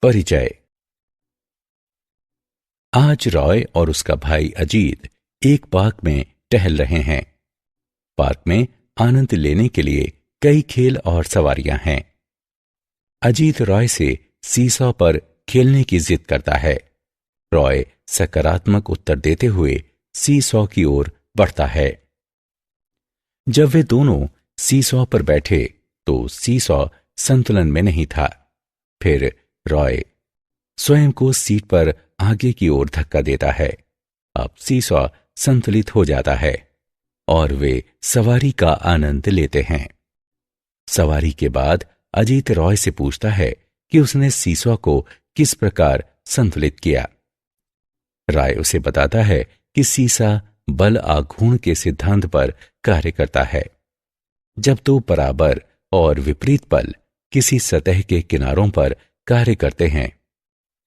परिचय। आज रॉय और उसका भाई अजीत एक पार्क में टहल रहे हैं। पार्क में आनंद लेने के लिए कई खेल और सवारियां हैं। अजीत रॉय से सीसॉ पर खेलने की जिद करता है। रॉय सकारात्मक उत्तर देते हुए सीसॉ की ओर बढ़ता है। जब वे दोनों सीसॉ पर बैठे तो सीसॉ संतुलन में नहीं था। फिर रॉय स्वयं को सीट पर आगे की ओर धक्का देता है। अब सीसॉ संतुलित हो जाता है और वे सवारी का आनंद लेते हैं। सवारी के बाद अजीत रॉय से पूछता है कि उसने सीसॉ को किस प्रकार संतुलित किया। रॉय उसे बताता है कि सीसा बल आघूर्ण के सिद्धांत पर कार्य करता है। जब दो बराबर और विपरीत बल किसी सतह के किनारों पर कार्य करते हैं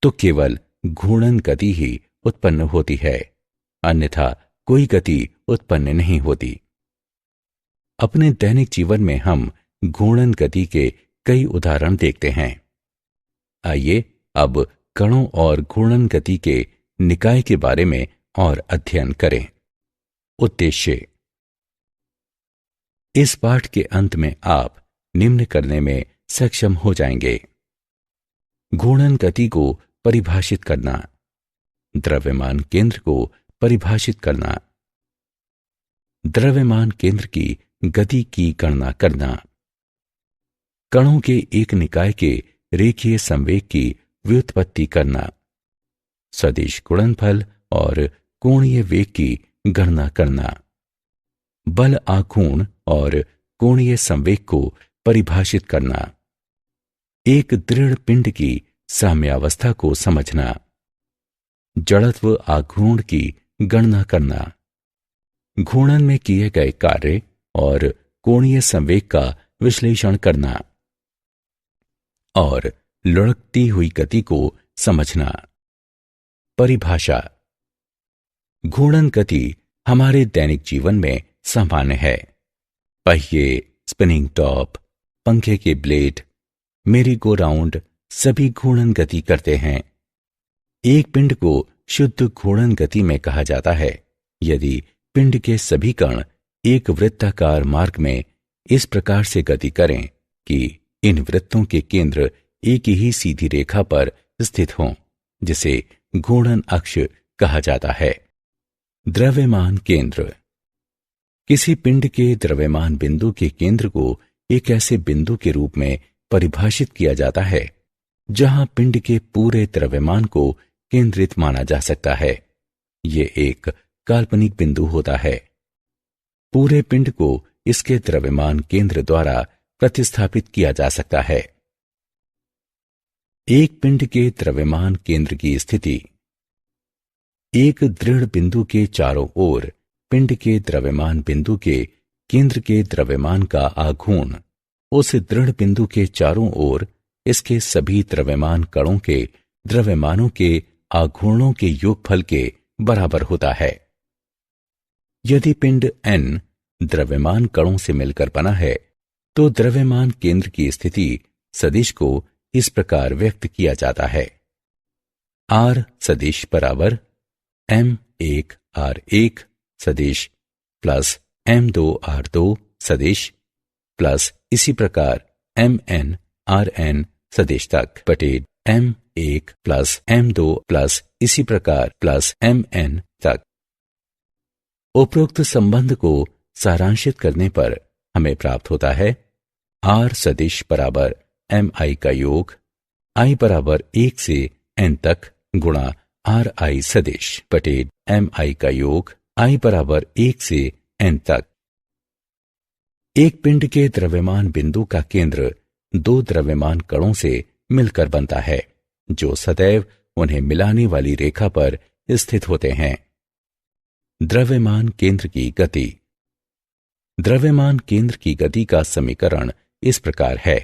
तो केवल घूर्णन गति ही उत्पन्न होती है, अन्यथा कोई गति उत्पन्न नहीं होती। अपने दैनिक जीवन में हम घूर्णन गति के कई उदाहरण देखते हैं। आइए अब कणों और घूर्णन गति के निकाय के बारे में और अध्ययन करें। उद्देश्य। इस पाठ के अंत में आप निम्न करने में सक्षम हो जाएंगे। घूर्णन गति को परिभाषित करना, द्रव्यमान केंद्र को परिभाषित करना, द्रव्यमान केंद्र की गति की गणना करना, कणों के एक निकाय के रेखीय संवेग की व्युत्पत्ति करना, सदिश गुणनफल और कोणीय वेग की गणना करना, बल आघूर्ण और कोणीय संवेग को परिभाषित करना, एक दृढ़ पिंड की साम्यावस्था को समझना, जड़त्व आघूर्ण की गणना करना, घूर्णन में किए गए कार्य और कोणीय संवेग का विश्लेषण करना और लुढ़कती हुई गति को समझना। परिभाषा। घूर्णन गति हमारे दैनिक जीवन में सामान्य है। पहिए, स्पिनिंग टॉप, पंखे के ब्लेड, मेरी गो राउंड सभी घूर्णन गति करते हैं। एक पिंड को शुद्ध घूर्णन गति में कहा जाता है यदि पिंड के सभी कण एक वृत्ताकार मार्ग में इस प्रकार से गति करें कि इन वृत्तों के केंद्र एक ही सीधी रेखा पर स्थित हों, जिसे घूर्णन अक्ष कहा जाता है। द्रव्यमान केंद्र। किसी पिंड के द्रव्यमान बिंदु के केंद्र को एक ऐसे बिंदु के रूप में परिभाषित किया जाता है जहां पिंड के पूरे द्रव्यमान को केंद्रित माना जा सकता है। ये एक काल्पनिक बिंदु होता है। पूरे पिंड को इसके द्रव्यमान केंद्र द्वारा प्रतिस्थापित किया जा सकता है। एक पिंड के द्रव्यमान केंद्र की स्थिति। एक दृढ़ बिंदु के चारों ओर पिंड के द्रव्यमान बिंदु के केंद्र के द्रव्यमान का आघूर्ण उस दृढ़ बिंदु के चारों ओर इसके सभी द्रव्यमान कणों के द्रव्यमानों के आघूर्णों के योगफल के बराबर होता है। यदि पिंड n द्रव्यमान कणों से मिलकर बना है तो द्रव्यमान केंद्र की स्थिति सदिश को इस प्रकार व्यक्त किया जाता है। R सदिश बराबर M1 R1 सदिश प्लस M2 R2 सदिश प्लस इसी प्रकार Mn Rn सदिश तक बटे M1 प्लस M2 प्लस इसी प्रकार प्लस Mn तक। उपरोक्त संबंध को सारांशित करने पर हमें प्राप्त होता है R सदिश बराबर Mi का योग i बराबर 1 से n तक गुणा Ri सदिश बटे Mi का योग i बराबर 1 से n तक। एक पिंड के द्रव्यमान बिंदु का केंद्र दो द्रव्यमान कणों से मिलकर बनता है जो सदैव उन्हें मिलाने वाली रेखा पर स्थित होते हैं। द्रव्यमान केंद्र की गति। द्रव्यमान केंद्र की गति का समीकरण इस प्रकार है।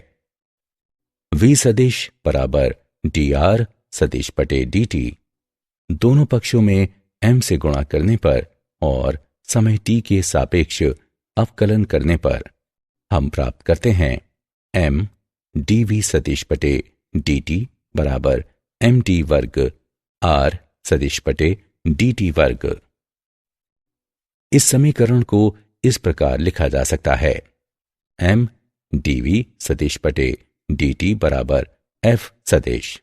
v सदिश बराबर dr सदिश बटे dt, दोनों पक्षों में m से गुणा करने पर और समय t के सापेक्ष अवकलन करने पर हम प्राप्त करते हैं m dv सदिश बटे dt बराबर mt वर्ग r सदिश बटे dt वर्ग। इस समीकरण को इस प्रकार लिखा जा सकता है, m dv सदिश बटे dt बराबर f सदिश।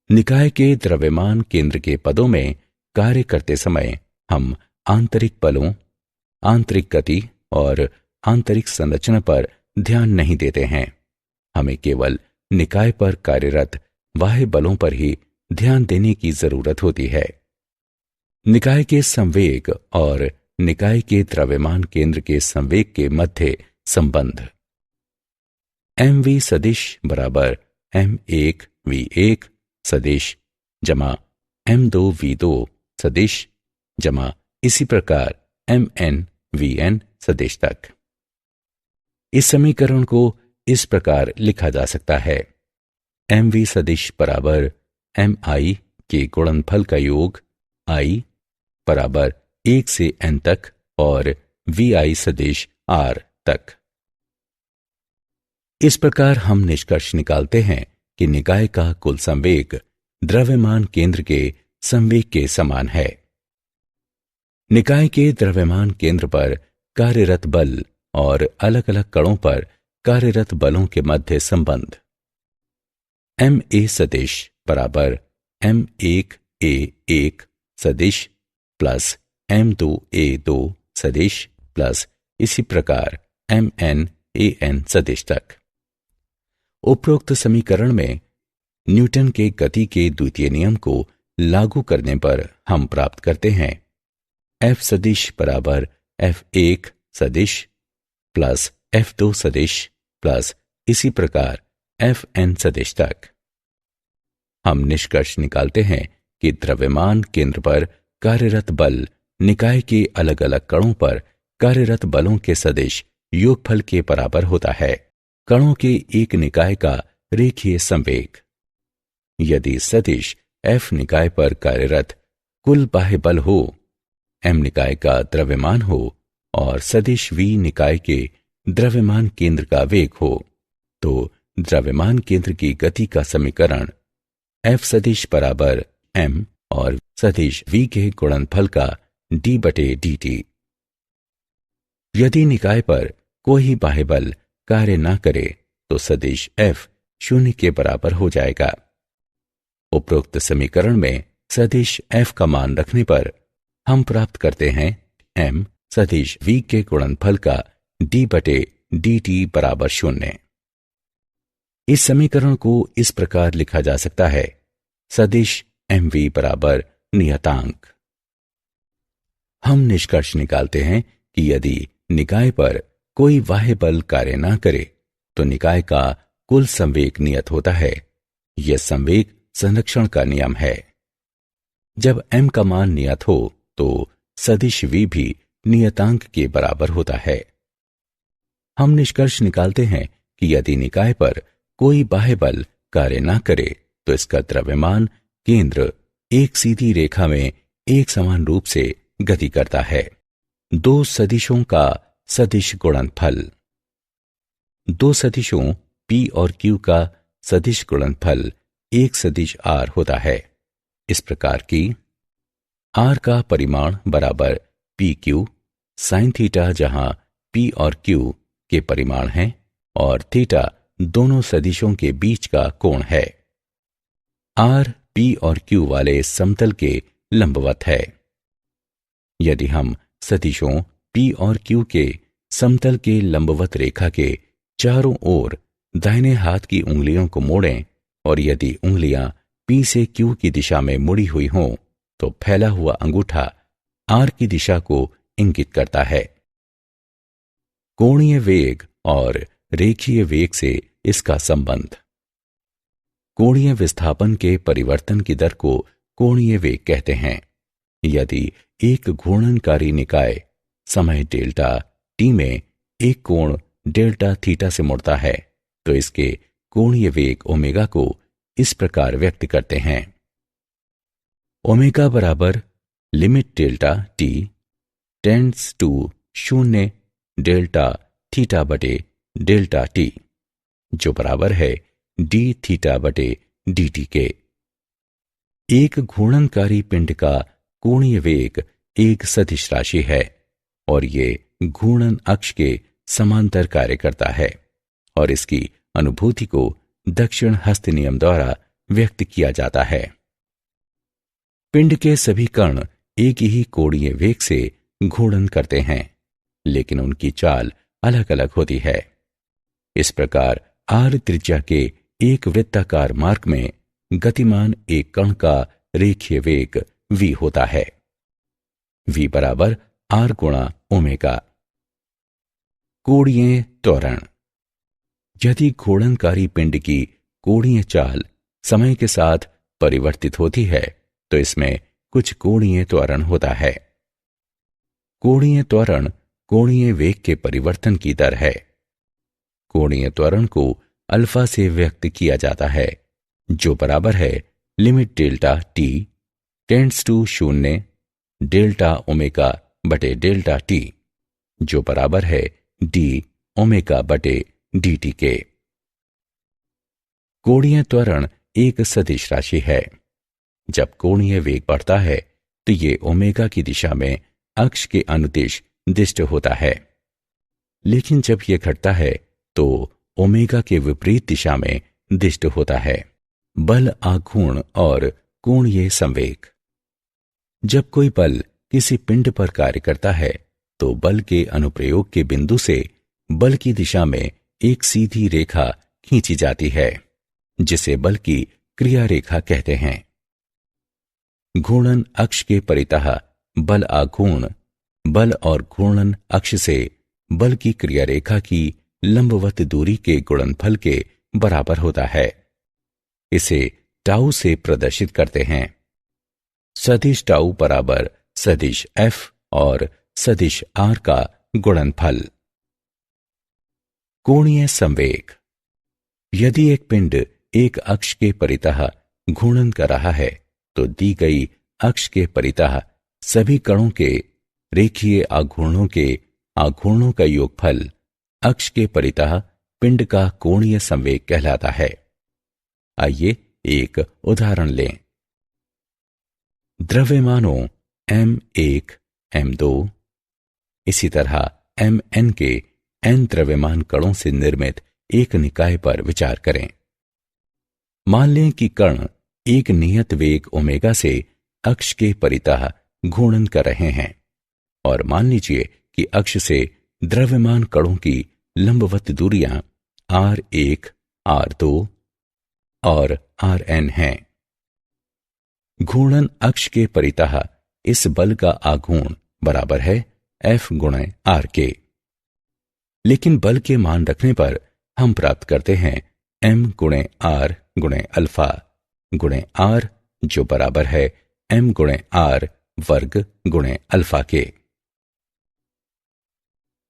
निकाय के द्रव्यमान केंद्र के पदों में कार्य करते समय हम आंतरिक बलों, आंतरिक गति और आंतरिक संरचना पर ध्यान नहीं देते हैं। हमें केवल निकाय पर कार्यरत बाह्य बलों पर ही ध्यान देने की जरूरत होती है। निकाय के संवेग और निकाय के द्रव्यमान केंद्र के संवेग के मध्य संबंध mv सदिश बराबर m1 v1 सदिश जमा m2 v2 सदिश जमा इसी प्रकार mn vn सदिश तक। इस समीकरण को इस प्रकार लिखा जा सकता है, mv सदिश बराबर mi के गुणनफल का योग i बराबर 1 से n तक और vi सदिश r तक। इस प्रकार हम निष्कर्ष निकालते हैं कि निकाय का कुल संवेग द्रव्यमान केंद्र के संवेग के समान है। निकाय के द्रव्यमान केंद्र पर कार्यरत बल और अलग अलग कणों पर कार्यरत बलों के मध्य संबंध ma सदिश बराबर m1a1 सदिश प्लस m2a2 सदिश प्लस इसी प्रकार mnan सदिश तक। उपरोक्त समीकरण में न्यूटन के गति के द्वितीय नियम को लागू करने पर हम प्राप्त करते हैं F सदिश बराबर F1 सदिश प्लस F2 सदिश प्लस इसी प्रकार Fn सदिश तक। हम निष्कर्ष निकालते हैं कि द्रव्यमान केंद्र पर कार्यरत बल निकाय के अलग अलग कणों पर कार्यरत बलों के सदिश योगफल के बराबर होता है। कणों के एक निकाय का रेखीय संवेग। यदि सदिश F निकाय पर कार्यरत कुल बाह्य बल हो, m निकाय का द्रव्यमान हो और सदिश v निकाय के द्रव्यमान केंद्र का वेग हो, तो द्रव्यमान केंद्र की गति का समीकरण F सदिश बराबर m और सदिश v के गुणनफल का d बटे dt। यदि निकाय पर कोई बाह्य बल कार्य न करे तो सदिश F शून्य के बराबर हो जाएगा। उपरोक्त समीकरण में सदिश F का मान रखने पर हम प्राप्त करते हैं m सदिश v के गुणनफल का d बटे dt बराबर 0। इस समीकरण को इस प्रकार लिखा जा सकता है, सदिश mv बराबर नियतांक। हम निष्कर्ष निकालते हैं कि यदि निकाय पर कोई बाह्य बल कार्य न करे तो निकाय का कुल संवेग नियत होता है। यह संवेग संरक्षण का नियम है। जब m का मान नियत हो तो सदिश v भी नियतांक के बराबर होता है। हम निष्कर्ष निकालते हैं कि यदि निकाय पर कोई बाह्य बल कार्य न करे तो इसका द्रव्यमान केंद्र एक सीधी रेखा में एक समान रूप से गति करता है। दो सदिशों का सदिश गुणनफल। दो सदिशों p और q का सदिश गुणनफल एक सदिश r होता है। इस प्रकार की r का परिमाण बराबर pq sin थीटा, जहां p और q के परिमाण हैं और थीटा दोनों सदिशों के बीच का कोण है। r p और q वाले समतल के लंबवत है। यदि हम सदिशों p और q के समतल के लंबवत रेखा के चारों ओर दाहिने हाथ की उंगलियों को मोड़ें और यदि उंगलियां p से q की दिशा में मुड़ी हुई हों तो फैला हुआ अंगूठा r की दिशा को इंगित करता है। कोणीय वेग और रेखीय वेग से इसका संबंध। कोणीय विस्थापन के परिवर्तन की दर को कोणीय वेग कहते हैं। यदि एक घूर्णनकारी निकाय समय डेल्टा t में एक कोण डेल्टा थीटा से मुड़ता है तो इसके कोणीय वेग ओमेगा को इस प्रकार व्यक्त करते हैं, ओमेगा बराबर limit delta t tends to 0 delta theta बटे डेल्टा t, जो बराबर है d थीटा बटे dt के। एक घूर्णनकारी पिंड का कोणीय वेग एक सदिश राशि है और ये घूर्णन अक्ष के समांतर कार्य करता है और इसकी अनुभूति को दक्षिण हस्त नियम द्वारा व्यक्त किया जाता है। पिंड के सभी कण एक ही कोणीय वेग से घूर्णन करते हैं, लेकिन उनकी चाल अलग अलग होती है। इस प्रकार r त्रिज्या के एक वृत्ताकार मार्ग में गतिमान एक कण का रेखीय वेग v होता है। v बराबर r गुणा ओमेगा। कोणीय त्वरण। यदि घूर्णनकारी पिंड की कोणीय चाल समय के साथ परिवर्तित होती है तो इसमें कुछ कोणीय त्वरण होता है। कोणीय त्वरण कोणीय वेग के परिवर्तन की दर है। कोणीय त्वरण को अल्फा से व्यक्त किया जाता है, जो बराबर है limit delta t tends to 0 delta omega बटे डेल्टा t, जो बराबर है d ओमेगा बटे dt के। कोणीय त्वरण एक सदिश राशि है। जब कोणीय वेग बढ़ता है तो ये ओमेगा की दिशा में अक्ष के अनुदिश दिष्ट होता है, लेकिन जब यह घटता है तो ओमेगा के विपरीत दिशा में दिष्ट होता है। बल आघूर्ण और कोणीय संवेग। जब कोई बल किसी पिंड पर कार्य करता है तो बल के अनुप्रयोग के बिंदु से बल की दिशा में एक सीधी रेखा खींची जाती है, जिसे बल की क्रिया रेखा कहते हैं। घूर्णन अक्ष के परितः बल आघूर्ण बल और घूर्णन अक्ष से बल की क्रिया रेखा की लंबवत दूरी के गुणनफल के बराबर होता है। इसे टाउ से प्रदर्शित करते हैं। सदिश टाउ बराबर सदिश f और सदिश r का गुणनफल। कोणीय संवेग। यदि एक पिंड एक अक्ष के परितः घूर्णन कर रहा है तो दी गई अक्ष के परितः सभी कणों के रेखीय आघूर्णों का योगफल अक्ष के परितः पिंड का कोणीय संवेग कहलाता है। आइए एक उदाहरण लें। द्रव्यमानों m1 m2 इसी तरह mn के n द्रव्यमान कणों से निर्मित एक निकाय पर विचार करें। मान लें कि कण एक नियत वेग ओमेगा से अक्ष के परितः घूर्णन कर रहे हैं और मान लीजिए कि अक्ष से द्रव्यमान कणों की लंबवत दूरियां r1 r2 और rn हैं। घूर्णन अक्ष के परितः इस बल का आघूर्ण बराबर है F गुणे r के। लेकिन बल के मान रखने पर हम प्राप्त करते हैं m गुणे r गुणे अल्फा गुणे r, जो बराबर है m गुणे r वर्ग गुणे अल्फा के।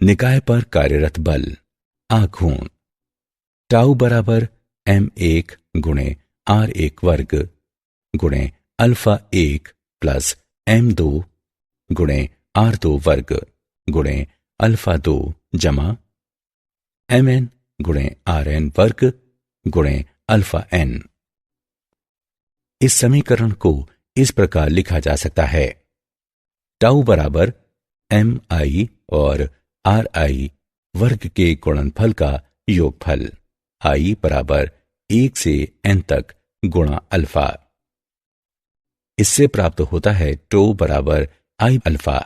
निकाय पर कार्यरत बल आघूर्ण टाउ बराबर m1 गुणे r1 वर्ग गुणे अल्फा 1 प्लस m2 गुणे r2 वर्ग गुणे अल्फा 2 जमा mn गुणे rn वर्ग गुणे अल्फा n। इस समीकरण को इस प्रकार लिखा जा सकता है। टाउ बराबर mi और ri वर्ग के गुणनफल का योगफल i बराबर 1 से n तक गुणा अल्फा। इससे प्राप्त होता है टो बराबर i अल्फा।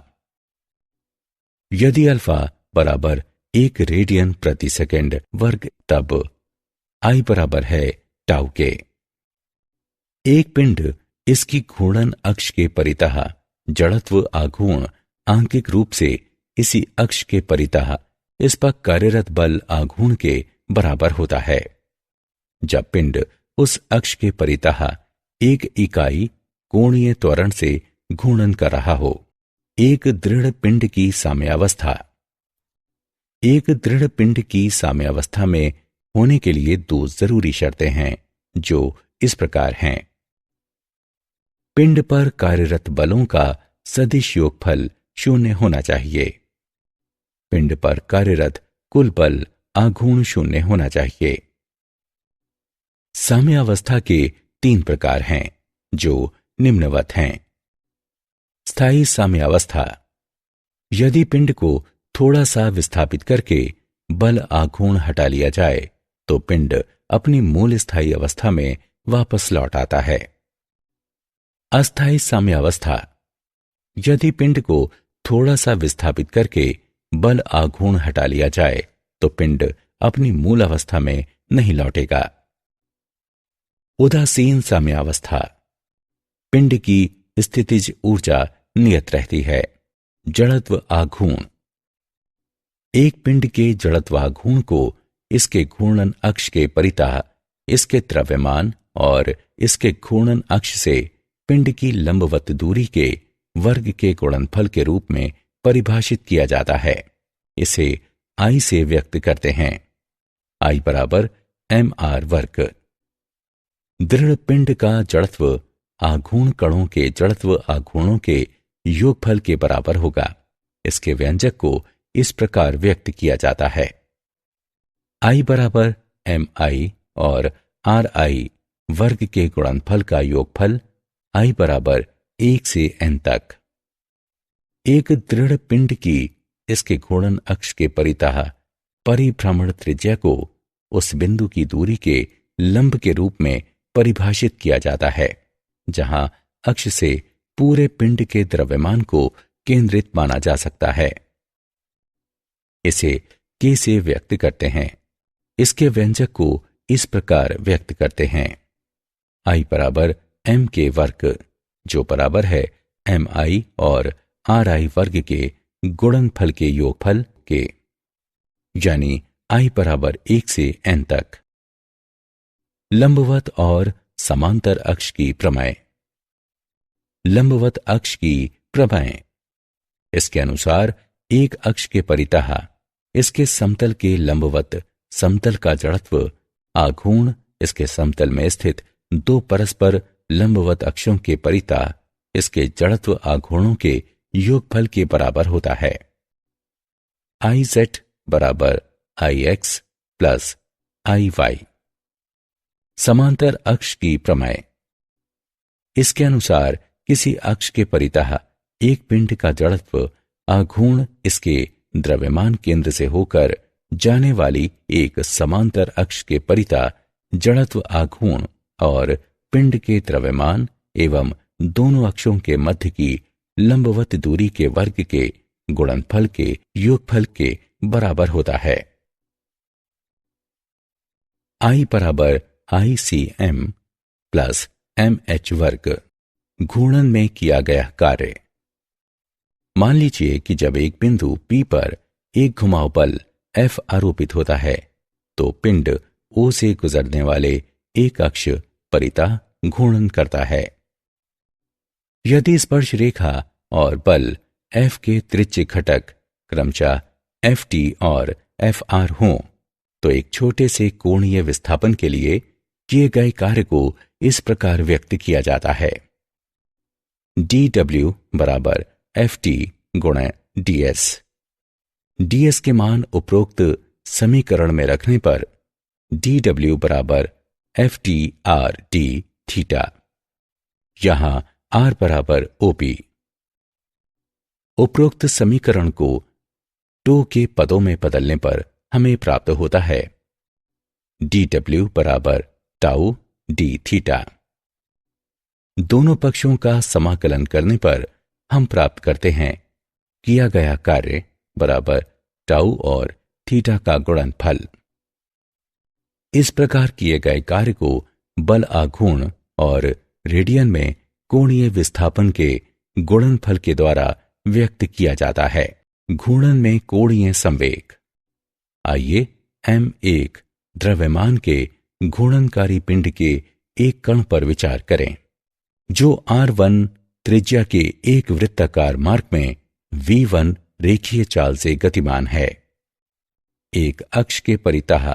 यदि अल्फा बराबर 1 रेडियन प्रति सेकंड वर्ग तब i बराबर है टाउ के। एक पिंड इसकी घूर्णन अक्ष के परितः जड़त्व आघूर्ण आंकिक रूप से इसी अक्ष के परितः इस पर कार्यरत बल आघूर्ण के बराबर होता है। जब पिंड उस अक्ष के परितः एक इकाई कोणीय त्वरण से घूर्णन कर रहा हो। एक दृढ़ पिंड की साम्यावस्था। एक दृढ़ पिंड की साम्यावस्था में होने के लिए दो जरूरी शर्तें हैं, जो इस प्रकार हैं। पिंड पर कार्यरत बलों का सदिश योगफल 0 होना चाहिए। पिंड पर कार्यरत कुल बल आघूर्ण 0 होना चाहिए। साम्यावस्था के 3 प्रकार हैं जो निम्नवत हैं। स्थायी साम्यावस्था। यदि पिंड को थोड़ा सा विस्थापित करके बल आघूर्ण हटा लिया जाए तो पिंड अपनी मूल स्थायी अवस्था में वापस लौट आता है। अस्थायी साम्यावस्था। यदि पिंड को थोड़ा सा विस्थापित करके बल आघूर्ण हटा लिया जाए तो पिंड अपनी मूल अवस्था में नहीं लौटेगा। उदासीन साम्यावस्था। पिंड की स्थितिज ऊर्जा नियत रहती है। जड़त्व आघूर्ण। एक पिंड के जड़त्व आघूर्ण को इसके घूर्णन अक्ष के परितः इसके द्रव्यमान और इसके घूर्णन अक्ष से पिंड की लंबवत दूरी के वर्ग के गुणनफल के रूप में परिभाषित किया जाता है। इसे I से व्यक्त करते हैं। I बराबर mr वर्ग। दृढ़ पिंड का जड़त्व आघूर्ण कणों के जड़त्व आघूर्णों के योगफल के बराबर होगा। इसके व्यंजक को इस प्रकार व्यक्त किया जाता है। I बराबर mi और ri वर्ग के गुणनफल का योगफल I बराबर 1 से n तक। एक दृढ़ पिंड की इसके घूर्णन अक्ष के परितः परिभ्रमण त्रिज्या को उस बिंदु की दूरी के लंब के रूप में परिभाषित किया जाता है जहां अक्ष से पूरे पिंड के द्रव्यमान को केंद्रित माना जा सकता है। इसे k से व्यक्त करते हैं। इसके व्यंजक को इस प्रकार व्यक्त करते हैं। I बराबर m के वर्ग जो बराबर है mi और ri वर्ग के गुणनफल के योगफल के, यानी I बराबर 1 से n तक। लंबवत और समांतर अक्ष की प्रमेय। लंबवत अक्ष की प्रमेय। इसके अनुसार एक अक्ष के परितः इसके समतल के लंबवत समतल का जड़त्व आघूर्ण इसके समतल में स्थित 2 परस्पर लंबवत अक्षों के परितः इसके जड़त्व आघूर्णों के योगफल के बराबर होता है। Iz बराबर Ix प्लस Iy। समांतर अक्ष की प्रमेय। इसके अनुसार किसी अक्ष के परितः एक पिंड का जड़त्व आघूर्ण इसके द्रव्यमान केंद्र से होकर जाने वाली एक समांतर अक्ष के परितः जड़त्व आघूर्ण और पिंड के द्रव्यमान एवं दोनों अक्षों के मध्य की लंबवत दूरी के वर्ग के गुणनफल के योगफल के बराबर होता है। I बराबर ICM प्लस MH वर्ग। घूर्णन में किया गया कार्य। मान लीजिए कि जब एक बिंदु P पर एक घुमाव बल F आरोपित होता है तो पिंड O से गुजरने वाले एक अक्ष परितः घूर्णन करता है। यदि स्पर्श रेखा और बल F के त्रिज्य घटक क्रमशः Ft और Fr हों तो एक छोटे से कोणीय विस्थापन के लिए किए गए कार्य को इस प्रकार व्यक्त किया जाता है। dw बराबर Ft गुणा ds। ds के मान उपरोक्त समीकरण में रखने पर dw बराबर Ft r d थीटा। यहां r बराबर OP। उपरोक्त समीकरण को टो के पदों में बदलने पर हमें प्राप्त होता है dw बराबर टाउ d थीटा। दोनों पक्षों का समाकलन करने पर हम प्राप्त करते हैं किया गया कार्य बराबर टाउ और थीटा का गुणनफल। इस प्रकार किए गए कार्य को बल आघूर्ण और रेडियन में कोणीय विस्थापन के गुणनफल के द्वारा व्यक्त किया जाता है। घूर्णन में कोणीय संवेग। आइए m1 द्रव्यमान के घूर्णनकारी पिंड के एक कण पर विचार करें जो r1 त्रिज्या के एक वृत्ताकार मार्ग में v1 रेखीय चाल से गतिमान है। एक अक्ष के परितः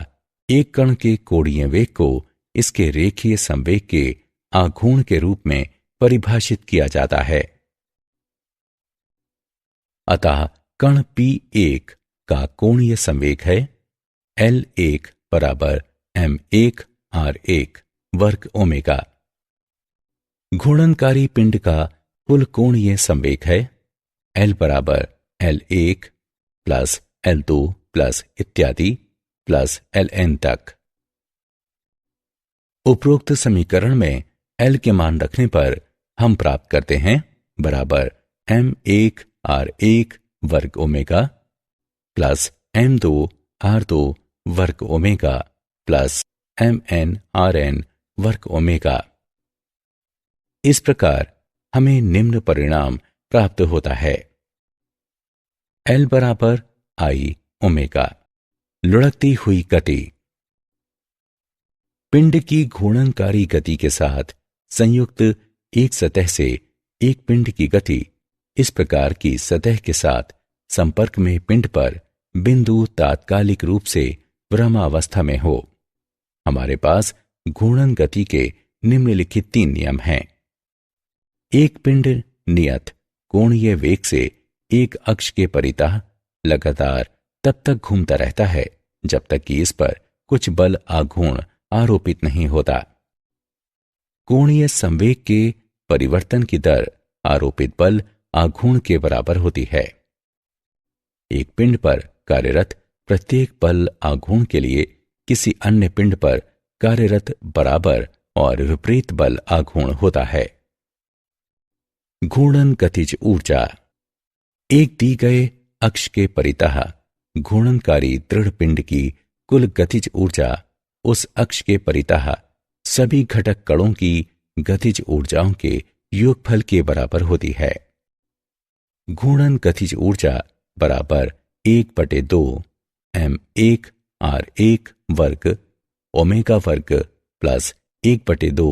एक कण के कोणीय वेग को इसके रेखीय संवेग के आघूर्ण के रूप में परिभाषित किया जाता है। अतः कण P1 का कोणीय संवेग है L1 बराबर m1 r1 वर्ग ओमेगा। घूर्णनकारी पिंड का कुल कोणीय संवेग है L बराबर L1 प्लस L2 प्लस इत्यादि प्लस Ln तक। उपरोक्त समीकरण में L के मान रखने पर हम प्राप्त करते हैं बराबर M1 R1 वर्ग ओमेगा प्लस M2 R2 वर्ग ओमेगा प्लस Mn Rn वर्ग ओमेगा। इस प्रकार हमें निम्न परिणाम प्राप्त होता है। L बराबर I ओमेगा। लुढ़कती हुई गति। पिंड की घूर्णनकारी गति के साथ संयुक्त एक सतह से एक पिंड की गति इस प्रकार की सतह के साथ संपर्क में पिंड पर बिंदु तात्कालिक रूप से विरामावस्था में हो। हमारे पास घूर्णन गति के निम्नलिखित 3 नियम हैं। एक पिंड नियत कोणीय वेग से एक अक्ष के परितः लगातार तब तक घूमता रहता है जब तक कि इस पर कुछ बल आघूर्ण आरोपित नहीं होता। कोणीय संवेग के परिवर्तन की दर आरोपित बल आघूर्ण के बराबर होती है। एक पिंड पर कार्यरत प्रत्येक बल आघूर्ण के लिए किसी अन्य पिंड पर कार्यरत बराबर और विपरीत बल आघूर्ण होता है। घूर्णन गतिज ऊर्जा। एक दी गए अक्ष के परितः घूर्णनकारी दृढ़ पिंड की कुल गतिज ऊर्जा उस अक्ष के परितः सभी घटक कणों की गतिज ऊर्जाओं के योगफल के बराबर होती है। घूर्णन गतिज ऊर्जा बराबर 1/2 M1 R1 वर्ग ओमेगा वर्ग प्लस 1/2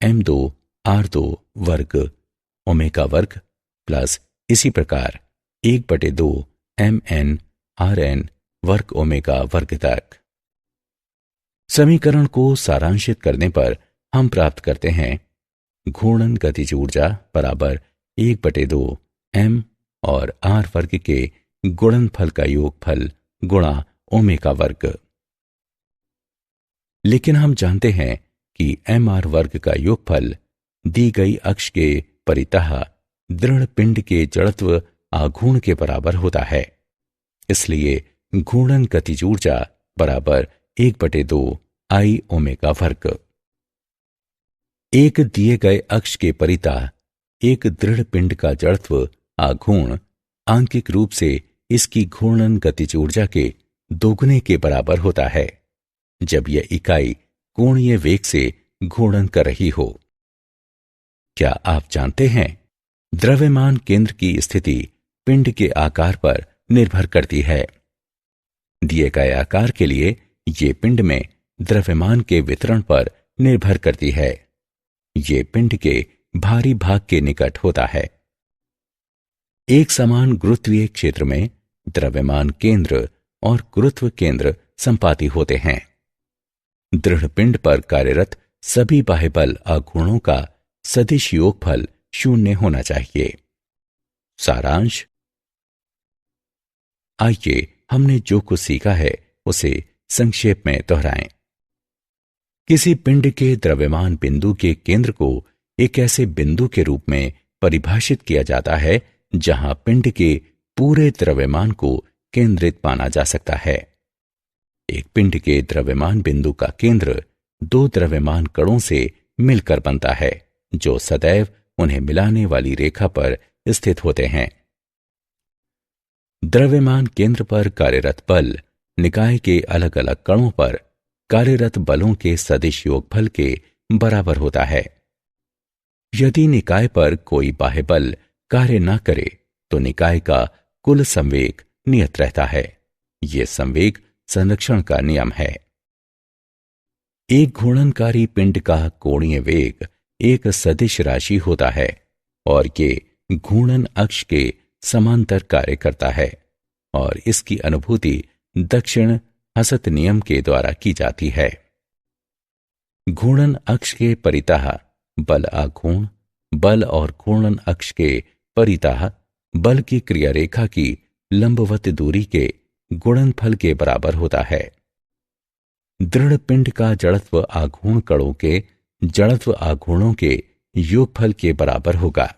M2 R2 वर्ग ओमेगा वर्ग प्लस इसी प्रकार 1/2 Mn Rn वर्ग ओमेगा वर्ग तक। समीकरण को सारांशित करने पर हम प्राप्त करते हैं घूर्णन गतिज ऊर्जा बराबर 1/2 M और R वर्ग के गुणनफल का योगफल गुणा ओमेगा वर्ग। लेकिन हम जानते हैं कि mr वर्ग का योगफल दी गई अक्ष के परितः दृढ़ पिंड के जड़त्व आघूर्ण के बराबर होता है। इसलिए घूर्णन गतिज ऊर्जा बराबर 1/2 I ओमेगा वर्ग। एक दिए गए अक्ष के परितः एक दृढ़ पिंड का जड़त्व आघूर्ण आंकिक रूप से इसकी घूर्णन गतिज ऊर्जा के दोगुने के बराबर होता है जब यह इकाई कोणीय वेग से घूर्णन कर रही हो। क्या आप जानते हैं द्रव्यमान केंद्र की स्थिति पिंड के आकार पर निर्भर करती है। दिए गए आकार के लिए ये पिंड में द्रव्यमान के वितरण पर निर्भर करती है। ये पिंड के भारी भाग के निकट होता है। एक समान गुरुत्वीय क्षेत्र में द्रव्यमान केंद्र और गुरुत्व केंद्र संपाती होते हैं। दृढ़ पिंड पर कार्यरत सभी बाह्य बल आघूर्णों का सदिश योगफल 0 होना चाहिए। सारांश। आइए हमने जो कुछ सीखा है उसे संक्षेप में दोहराएं। किसी पिंड के द्रव्यमान बिंदु के केंद्र को एक ऐसे बिंदु के रूप में परिभाषित किया जाता है जहां पिंड के पूरे द्रव्यमान को केंद्रित माना जा सकता है। एक पिंड के द्रव्यमान बिंदु का केंद्र 2 द्रव्यमान कणों से मिलकर बनता है जो सदैव उन्हें मिलाने वाली रेखा पर स्थित होते हैं। द्रव्यमान केंद्र पर कार्यरत बल निकाय के अलग अलग कणों पर कार्यरत बलों के सदिश योगफल के बराबर होता है। यदि निकाय पर कोई बाह्य बल कार्य न करे तो निकाय का कुल संवेग नियत रहता है। यह संवेग संरक्षण का नियम है। एक घूर्णनकारी पिंड का कोणीय वेग एक सदिश राशि होता है और ये घूर्णन अक्ष के समांतर कार्य करता है और इसकी अनुभूति दक्षिण हसत नियम के द्वारा की जाती है। घूर्णन अक्ष के परितः बल आघूर्ण बल और घूर्णन अक्ष के परितः बल की क्रिया रेखा की लंबवत दूरी के गुणनफल के बराबर होता है। दृढ़ पिंड का जड़त्व आघूर्ण कणों के जड़त्व आघूर्णों के योगफल के बराबर होगा।